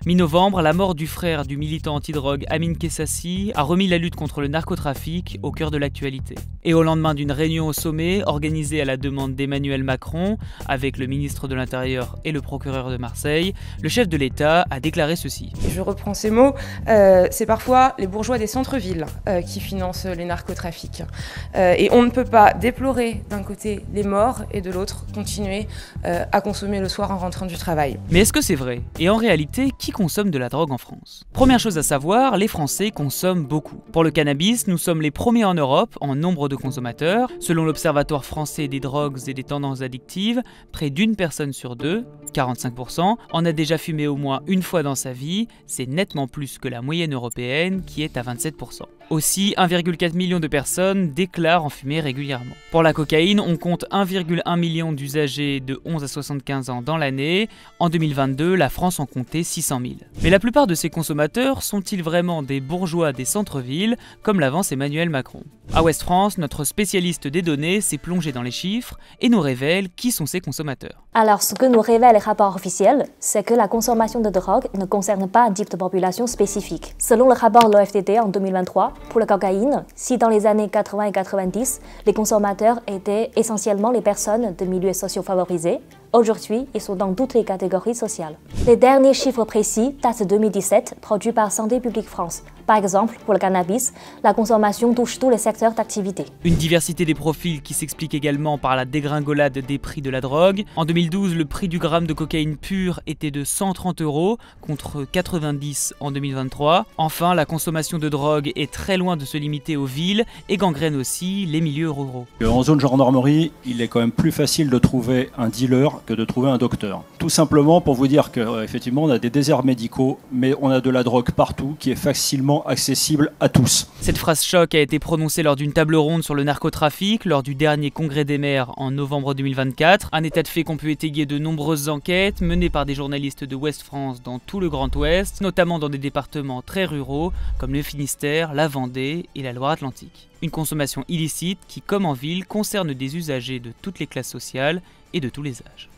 Mi-novembre, la mort du frère du militant anti-drogue Amin Kessassi a remis la lutte contre le narcotrafic au cœur de l'actualité. Et au lendemain d'une réunion au sommet organisée à la demande d'Emmanuel Macron avec le ministre de l'Intérieur et le procureur de Marseille, le chef de l'État a déclaré ceci. Je reprends ces mots, c'est parfois les bourgeois des centres-villes qui financent les narcotrafics. Et on ne peut pas déplorer d'un côté les morts et de l'autre continuer à consommer le soir en rentrant du travail. Mais est-ce que c'est vrai? Et en réalité, qui consomme de la drogue en France? Première chose à savoir, les Français consomment beaucoup. Pour le cannabis, nous sommes les premiers en Europe en nombre de consommateurs. Selon l'Observatoire français des drogues et des tendances addictives, près d'une personne sur deux, 45%, en a déjà fumé au moins une fois dans sa vie. C'est nettement plus que la moyenne européenne qui est à 27%. Aussi, 1,4 million de personnes déclarent en fumer régulièrement. Pour la cocaïne, on compte 1,1 million d'usagers de 11 à 75 ans dans l'année. En 2022, la France en comptait 600 000. Mais la plupart de ces consommateurs sont-ils vraiment des bourgeois des centres-villes, comme l'avance Emmanuel Macron? À Ouest France, notre spécialiste des données s'est plongé dans les chiffres et nous révèle qui sont ces consommateurs. Alors, ce que nous révèlent les rapports officiels, c'est que la consommation de drogue ne concerne pas un type de population spécifique. Selon le rapport de l'OFDT en 2023, pour la cocaïne, si dans les années 80 et 90, les consommateurs étaient essentiellement les personnes de milieux sociaux favorisés, aujourd'hui, ils sont dans toutes les catégories sociales. Les derniers chiffres précis datent de 2017, produits par Santé publique France. Par exemple, pour le cannabis, la consommation touche tous les secteurs d'activité. Une diversité des profils qui s'explique également par la dégringolade des prix de la drogue. En 2012, le prix du gramme de cocaïne pure était de 130 € contre 90 en 2023. Enfin, la consommation de drogue est très loin de se limiter aux villes et gangrène aussi les milieux ruraux. En zone gendarmerie, il est quand même plus facile de trouver un dealer que de trouver un docteur. Tout simplement pour vous dire qu'effectivement on a des déserts médicaux, mais on a de la drogue partout qui est facilement accessible à tous. Cette phrase choc a été prononcée lors d'une table ronde sur le narcotrafic lors du dernier congrès des maires en novembre 2024. Un état de fait qu'on peut étayer de nombreuses enquêtes menées par des journalistes de Ouest France dans tout le Grand Ouest, notamment dans des départements très ruraux comme le Finistère, la Vendée et la Loire-Atlantique. Une consommation illicite qui, comme en ville, concerne des usagers de toutes les classes sociales et de tous les âges.